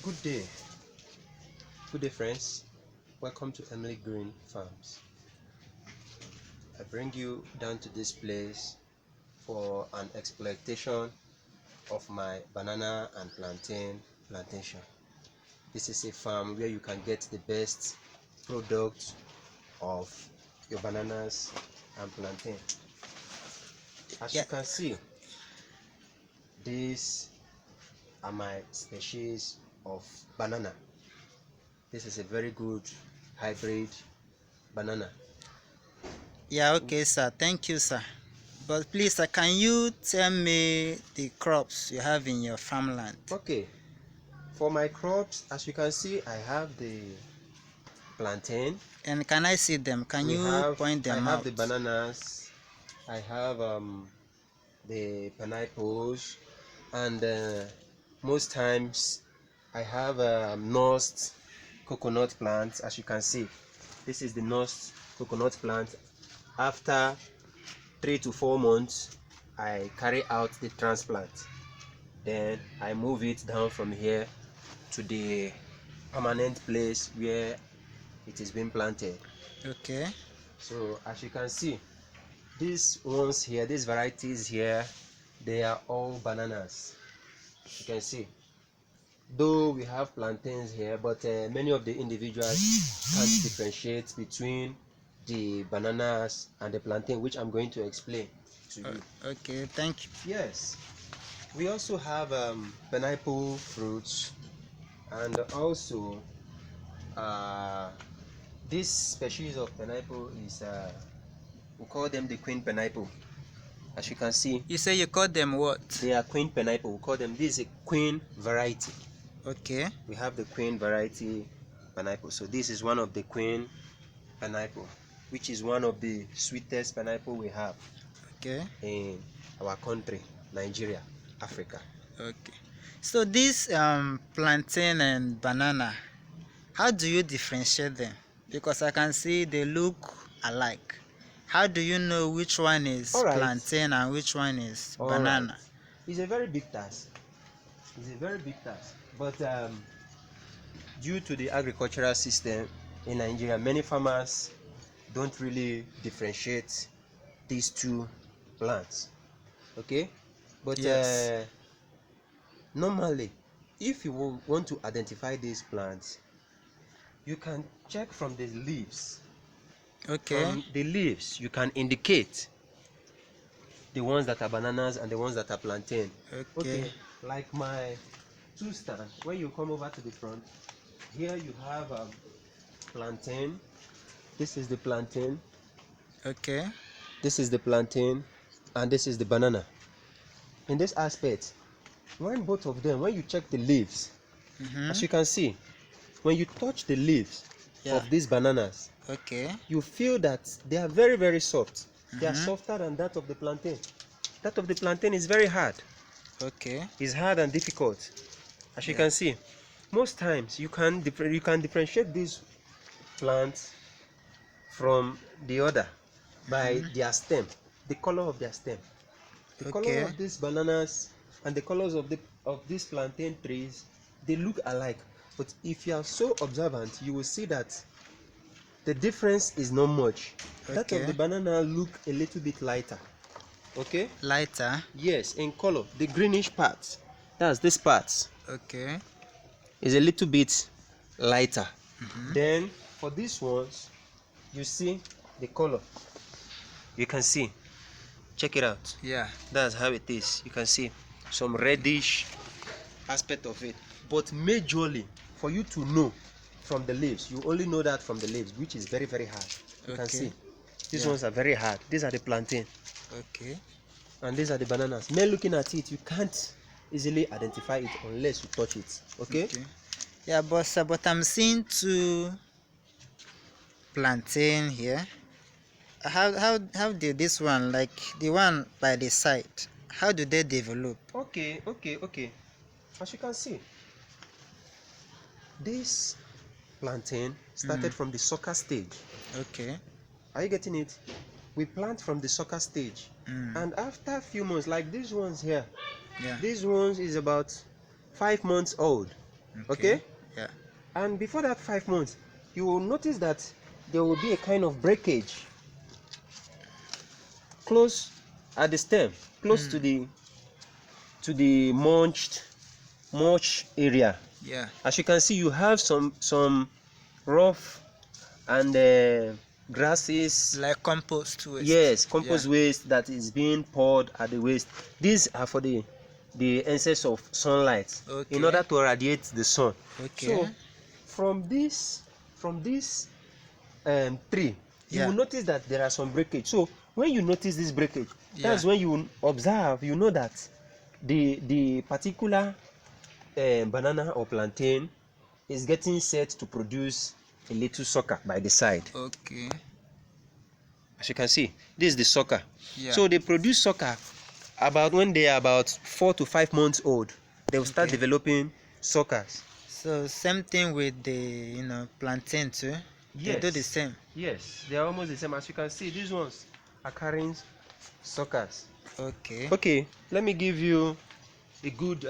Good day. Good day, friends. Welcome to EMLY Green Farms. I bring you down to this place for an exploitation of my banana and plantain plantation. This is a farm where you can get the best product of your bananas and plantain. As you can see, these are my species of banana. This is a very good hybrid banana. Yeah, okay, sir. Thank you, sir. But please, sir, can you tell me the crops you have in your farmland? Okay, for my crops, as you can see, I have the plantain. And can I see them? Can you point them I have out? the bananas. I have the pineapples, and most times I have nursed coconut plants. As you can see, this is the nursed coconut plant. After 3 to 4 months, I carry out the transplant. Then I move it down from here to the permanent place where it is being planted. Okay. So as you can see, these ones here, these varieties here, they are all bananas. You can see, though we have plantains here, but many of the individuals can't differentiate between the bananas and the plantain, which I'm going to explain to you. Okay, thank you. Yes, we also have pineapple fruits, and also this species of pineapple is we call them the queen pineapple. As you can see, You say you call them what? they are queen pineapple. We call them, this is a queen variety. Okay. We have the queen variety pineapple. So this is one of the queen pineapple, which is one of the sweetest pineapple we have in our country, Nigeria, Africa. Okay. So this plantain and banana, how do you differentiate them? Because I can see they look alike. How do you know which one is plantain and which one is banana? Right. It's a very big task. It's a very big task. But due to the agricultural system in Nigeria, many farmers don't really differentiate these two plants. Okay? But yes. Normally, if you want to identify these plants, you can check from the leaves. Okay. From the leaves, you can indicate the ones that are bananas and the ones that are plantain. Okay. Like my two stand, when you come over to the front, here you have plantain. This is the plantain. Okay. This is the plantain, and this is the banana. In this aspect, when both of them, when you check the leaves, as you can see, when you touch the leaves of these bananas, you feel that they are very, very soft. They are softer than that of the plantain. That of the plantain is very hard. It's hard and difficult. As you can see, most times you can differentiate these plants from the other by their stem, the color of their stem. The color of these bananas and the colors of these plantain trees, they look alike. But if you are so observant, you will see that the difference is not much. That of the banana look a little bit lighter. Okay? Lighter? Yes, in color. The greenish part, that's this part, okay, is a little bit lighter. Then for these ones, you see the color. You can see. Check it out. Yeah. That's how it is. You can see some reddish aspect of it. But majorly, for you to know from the leaves, you only know that from the leaves, which is very, very hard. You can see. These ones are very hard. These are the plantain. And these are the bananas. Men looking at it, you can't easily identify it unless you touch it. Okay? Yeah, but I'm seeing two plantain here. How did this one, like the one by the side, how do they develop? Okay. As you can see, this plantain started from the sucker stage. Are you getting it? We plant from the sucker stage, and after a few months, like these ones here, these ones is about 5 months old. Okay? Yeah. And before that 5 months, you will notice that there will be a kind of breakage close at the stem, close to the mulch area. Yeah. As you can see, you have some rough and grasses. Like compost waste. Yes, Yeah. compost waste that is being poured at the waste. These are for the excess of sunlight in Okay. order to radiate the sun. Okay. So from this tree, you Yeah. will notice that there are some breakage. So when you notice this breakage, Yeah. that's when you observe, you know that the particular banana or plantain is getting set to produce a little sucker by the side. Okay. As you can see, this is the sucker. Yeah. So they produce sucker about when they are about 4 to 5 months old. They will start Okay. developing suckers. So same thing with the plantain too. They do the Yes, same. yes, they are almost the same. As you can see, these ones are carrying suckers. Okay. Okay, let me give you a good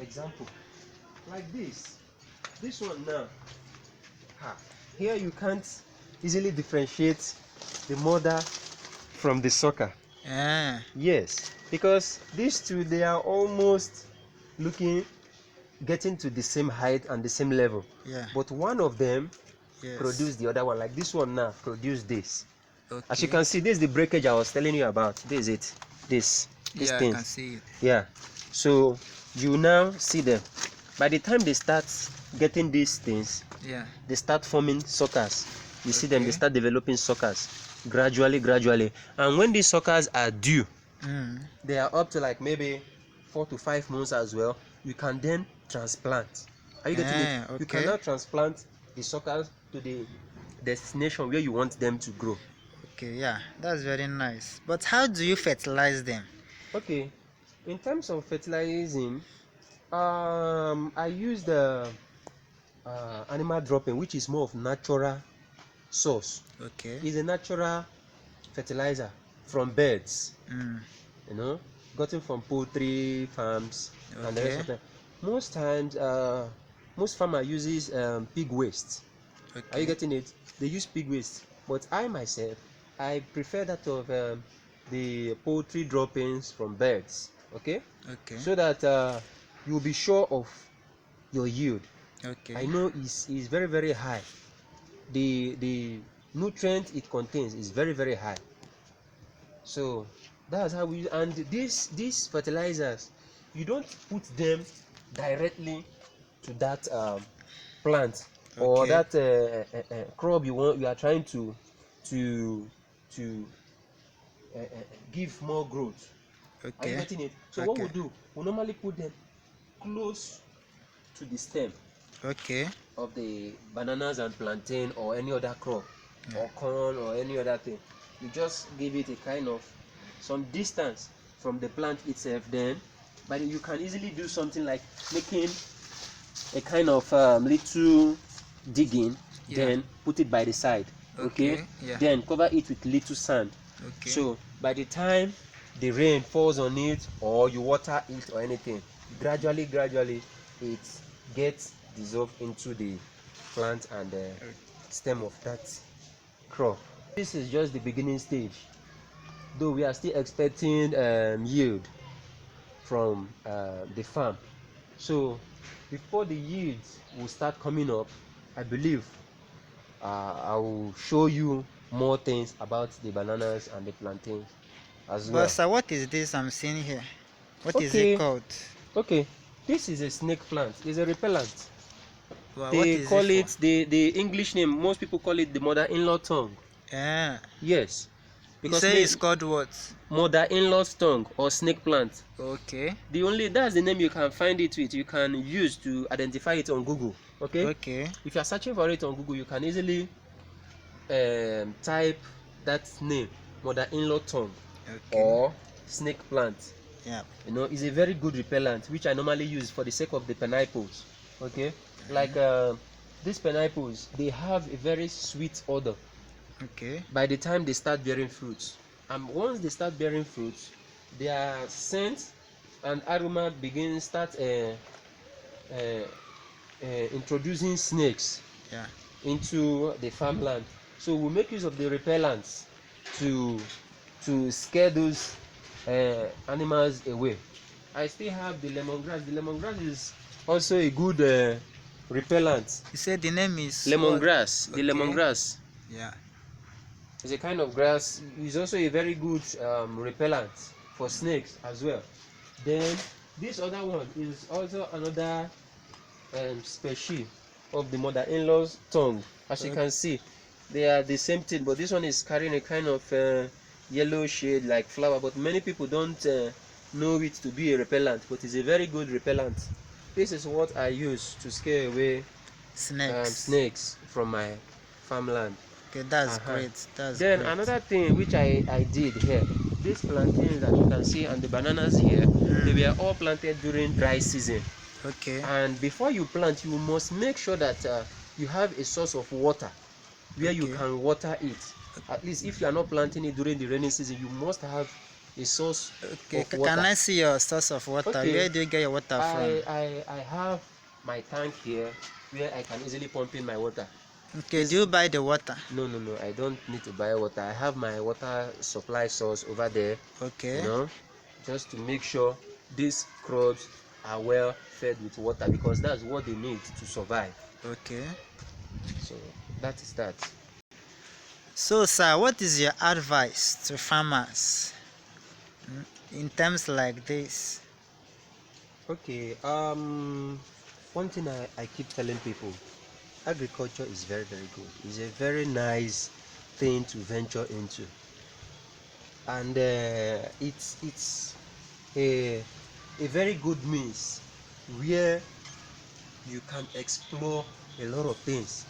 example. Like this one now. Here you can't easily differentiate the mother from the sucker. Yeah. Yes, because these two, they are almost getting to the same height and the same level. Yeah. But one of them Yes. produced the other one. Like this one now produced this. Okay. As you can see, this is the breakage I was telling you about. This is it. These Yeah, I things. can see it. Yeah. So you now see them. By the time they start getting these things, Yeah. they start forming suckers. You see them, they Okay. start developing suckers gradually. And when these suckers are due, they are up to like maybe 4 to 5 months as well. You can then transplant. Are you getting it? You can Okay. now transplant the suckers to the destination where you want them to grow. Okay, yeah, that's very nice. But how do you fertilize them? Okay, in terms of fertilizing, I use the animal dropping, which is more of natural source. Okay. It's a natural fertilizer from birds, Mm. gotten from poultry farms and the rest Okay. of them. Most times, most farmer uses pig waste. Are you Okay. getting it? They use pig waste, but I myself, I prefer that of the poultry droppings from birds. Okay, Okay. so that you'll be sure of your yield. Okay. I know is very high. The nutrient it contains is very high. So that's how we, and these fertilizers, you don't put them directly to that plant or Okay. that crop you are trying to to give more growth. Are you Okay. getting it? So what Okay. we do, we normally put them close to the stem Okay. of the bananas and plantain or any other crop, Yeah. or corn or any other thing. You just give it a kind of some distance from the plant itself, then but you can easily do something like making a kind of little digging, Yeah. then put it by the side. Okay, Okay. Yeah. then cover it with little sand. Okay. So by the time the rain falls on it or you water it or anything, gradually it gets dissolved into the plant and the stem of that crop. This is just the beginning stage, though we are still expecting yield from the farm. So before the yields will start coming up, I believe I will show you more things about the bananas and the plantains as But well. sir, what is this I'm seeing here? What is it Okay, called? okay. This is a snake plant. It's a repellent. Well, what They is it call for? it the English name. Most people call it the mother-in-law tongue. Yeah. Yes, You because say it's called what? mother-in-law's tongue or snake plant. Okay. That's the name you can find it with. You can use to identify it on Google. Okay. Okay. If you are searching for it on Google, you can easily type that name, mother-in-law tongue Okay. or snake plant. Yeah. It's a very good repellent which I normally use for the sake of the pineapples. Okay, like these pineapples, they have a very sweet odor Okay. by the time they start bearing fruits, and once they start bearing fruits, their scent and aroma start introducing snakes Yeah. into the farmland. So we make use of the repellents to scare those animals away. I still have the lemongrass. The lemongrass is also a good repellent. You said the name is Lemongrass. what? The Okay. lemongrass Yeah. is a kind of grass. It's also a very good repellent for snakes as well. Then this other one is also another species of the mother-in-law's tongue. As you can see, they are the same thing, but this one is carrying a kind of yellow shade like flower. But many people don't know it to be a repellent, but it's a very good repellent. This is what I use to scare away snakes from my farmland. Okay, that's great. That's Then great. another thing which I did here, these plantains that you can see and the bananas here, they were all planted during dry season. Okay. And before you plant, you must make sure that you have a source of water where you can water it. At least if you are not planting it during the rainy season, you must have a source of water. Can I see your source of water? Okay. Where do you get your water from? I have my tank here where I can easily pump in my water. Okay, do you buy the water? No, I don't need to buy water. I have my water supply source over there. Okay. You know, just to make sure these crops are well fed with water, because that's what they need to survive. Okay. So that is that. So, sir, what is your advice to farmers in terms like this? Okay. One thing I keep telling people, agriculture is very, very good. It's a very nice thing to venture into, and it's a very good means where you can explore a lot of things.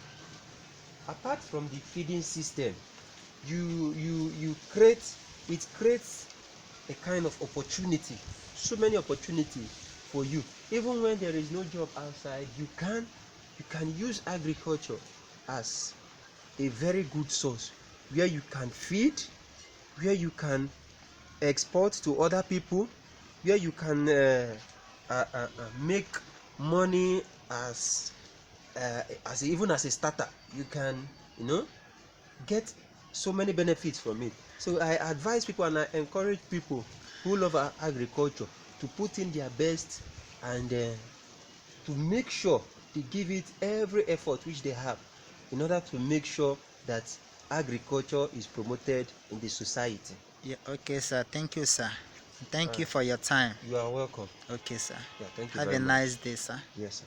Apart from the feeding system, you creates a kind of opportunity, so many opportunity for you. Even when there is no job outside, you can use agriculture as a very good source where you can feed, where you can export to other people, where you can make money as even as a starter. You can get so many benefits from it. So I advise people and I encourage people who love agriculture to put in their best and to make sure they give it every effort which they have in order to make sure that agriculture is promoted in the society. Yeah, okay, sir. Thank you, sir. Thank you for your time. You are welcome. Okay, sir. Yeah, thank you Have very a much. nice day, sir. Yes, sir.